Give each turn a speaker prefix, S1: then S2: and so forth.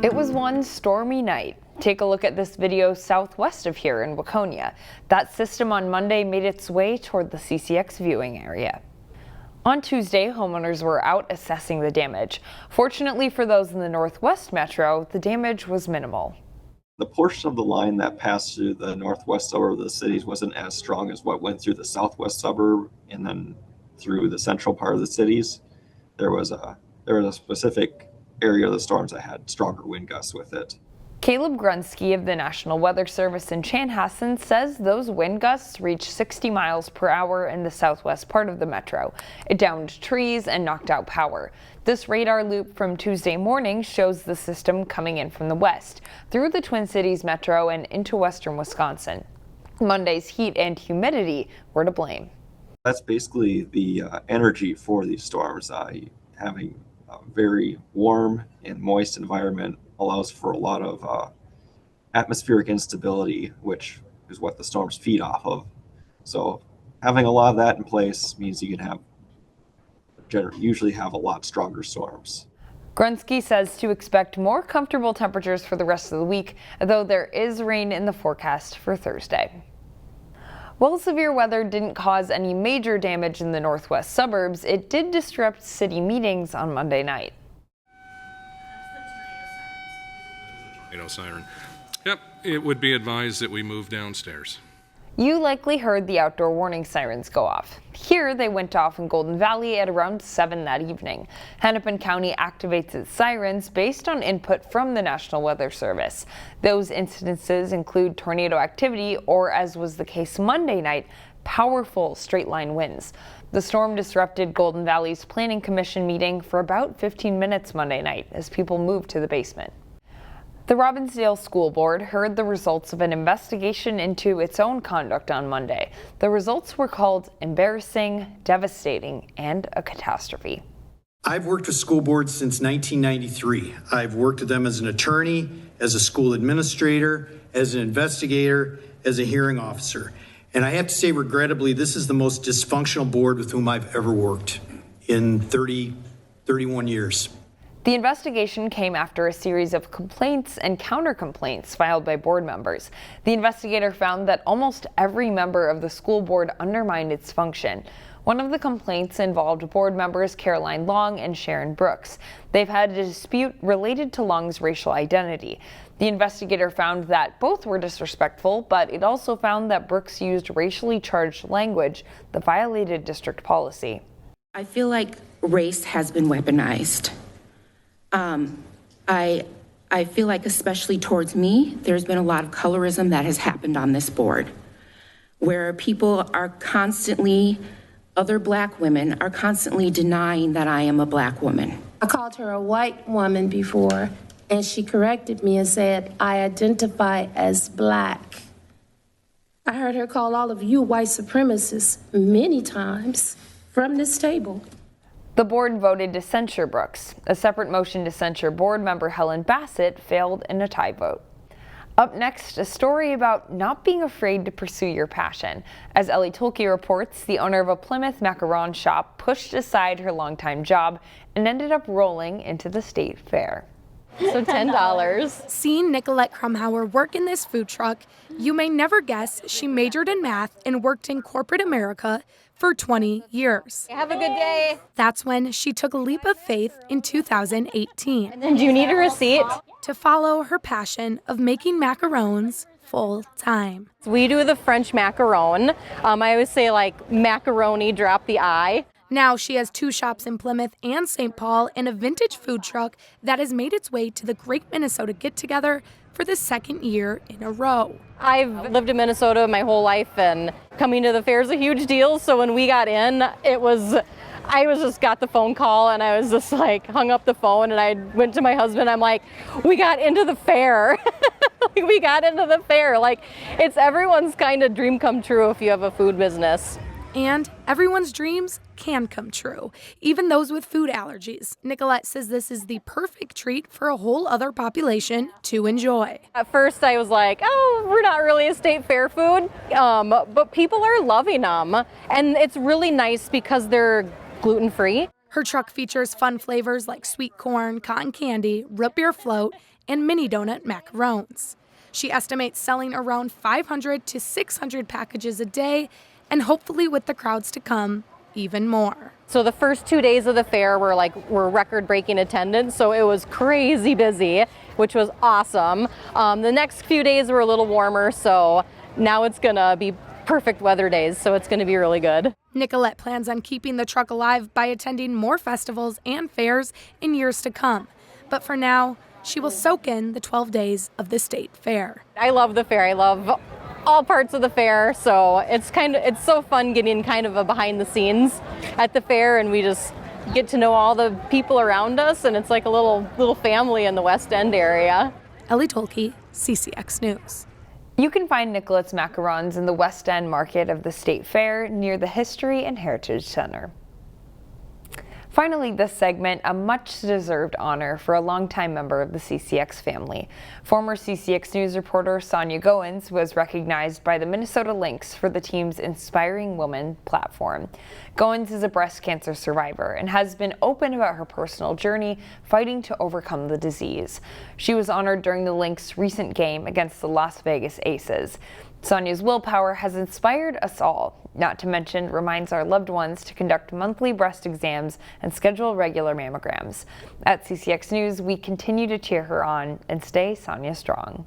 S1: It was one stormy night. Take a look at this video southwest of here in Waconia. That system on Monday made its way toward the CCX viewing area. On Tuesday, homeowners were out assessing the damage. Fortunately for those in the Northwest Metro, the damage was minimal.
S2: The portion of the line that passed through the northwest suburb of the cities wasn't as strong as what went through the southwest suburb and then through the central part of the cities. There was a specific area of the storms that had stronger wind gusts with it.
S1: Caleb Grunsky of the National Weather Service in Chanhassen says those wind gusts reached 60 miles per hour in the southwest part of the metro. It downed trees and knocked out power. This radar loop from Tuesday morning shows the system coming in from the west, through the Twin Cities metro and into western Wisconsin. Monday's heat and humidity were to blame.
S2: That's basically the energy for these storms. Having a very warm and moist environment allows for a lot of atmospheric instability, which is what the storms feed off of. So having a lot of that in place means you can usually have a lot stronger storms.
S1: Grunsky says to expect more comfortable temperatures for the rest of the week, though there is rain in the forecast for Thursday. While severe weather didn't cause any major damage in the northwest suburbs, it did disrupt city meetings on Monday night.
S3: Siren. Yep, it would be advised that we move downstairs.
S1: You likely heard the outdoor warning sirens go off. Here, they went off in Golden Valley at around 7 that evening. Hennepin County activates its sirens based on input from the National Weather Service. Those incidences include tornado activity or, as was the case Monday night, powerful straight-line winds. The storm disrupted Golden Valley's Planning Commission meeting for about 15 minutes Monday night as people moved to the basement. The Robbinsdale School Board heard the results of an investigation into its own conduct on Monday. The results were called embarrassing, devastating, and a catastrophe.
S4: I've worked with school boards since 1993. I've worked with them as an attorney, as a school administrator, as an investigator, as a hearing officer. And I have to say, regrettably, this is the most dysfunctional board with whom I've ever worked in 31 years.
S1: The investigation came after a series of complaints and counter-complaints filed by board members. The investigator found that almost every member of the school board undermined its function. One of the complaints involved board members Caroline Long and Sharon Brooks. They've had a dispute related to Long's racial identity. The investigator found that both were disrespectful, but it also found that Brooks used racially charged language that violated district policy.
S5: I feel like race has been weaponized. I feel like, especially towards me, there's been a lot of colorism that has happened on this board, where people are constantly, other black women are constantly denying that I am a black woman.
S6: I called her a white woman before, and she corrected me and said, I identify as black. I heard her call all of you white supremacists many times from this table.
S1: The board voted to censure Brooks. A separate motion to censure board member Helen Bassett failed in a tie vote. Up next, a story about not being afraid to pursue your passion. As Ellie Tolke reports, the owner of a Plymouth Macaron shop pushed aside her longtime job and ended up rolling into the state fair.
S7: So $10.
S8: Seeing Nicolette Krumhauer work in this food truck, you may never guess she majored in math and worked in corporate America for 20 years.
S7: Have a good day.
S8: That's when she took a leap of faith in 2018.
S7: And then do you need a receipt?
S8: To follow her passion of making macarons full time.
S7: We do the French macaron. I always say like macaroni, drop the I.
S8: Now she has 2 shops in Plymouth and St. Paul and a vintage food truck that has made its way to the Great Minnesota Get-Together for the 2nd year in a row.
S7: I've lived in Minnesota my whole life, and coming to the fair is a huge deal. So when we got in, I just got the phone call and I was just like hung up the phone and I went to my husband. I'm like, we got into the fair. We got into the fair. Like, it's everyone's kind of dream come true if you have a food business.
S8: And everyone's dreams can come true, even those with food allergies. Nicolette says this is the perfect treat for a whole other population to enjoy.
S7: At first I was like, oh, we're not really a state fair food, but people are loving them. And it's really nice because they're gluten-free.
S8: Her truck features fun flavors like sweet corn, cotton candy, root beer float, and mini donut macarons. She estimates selling around 500 to 600 packages a day, and hopefully with the crowds to come, even more.
S7: So the first 2 days of the fair were record-breaking attendance, so it was crazy busy, which was awesome. The next few days were a little warmer, so now it's gonna be perfect weather days, so it's gonna be really good.
S8: Nicolette plans on keeping the truck alive by attending more festivals and fairs in years to come. But for now, she will soak in the 12 days of the state fair.
S7: I love the fair. I love all parts of the fair, so it's so fun getting kind of a behind the scenes at the fair, and we just get to know all the people around us, and it's like a little family in the West End area.
S8: Ellie Tolke, CCX News.
S1: You can find Nicolette's macarons in the West End market of the State Fair near the History and Heritage Center. Finally, this segment, a much-deserved honor for a longtime member of the CCX family. Former CCX News reporter Sonia Goins was recognized by the Minnesota Lynx for the team's Inspiring Woman platform. Goins is a breast cancer survivor and has been open about her personal journey fighting to overcome the disease. She was honored during the Lynx' recent game against the Las Vegas Aces. Sonia's willpower has inspired us all, not to mention reminds our loved ones to conduct monthly breast exams and schedule regular mammograms. At CCX News, we continue to cheer her on and stay Sonia strong.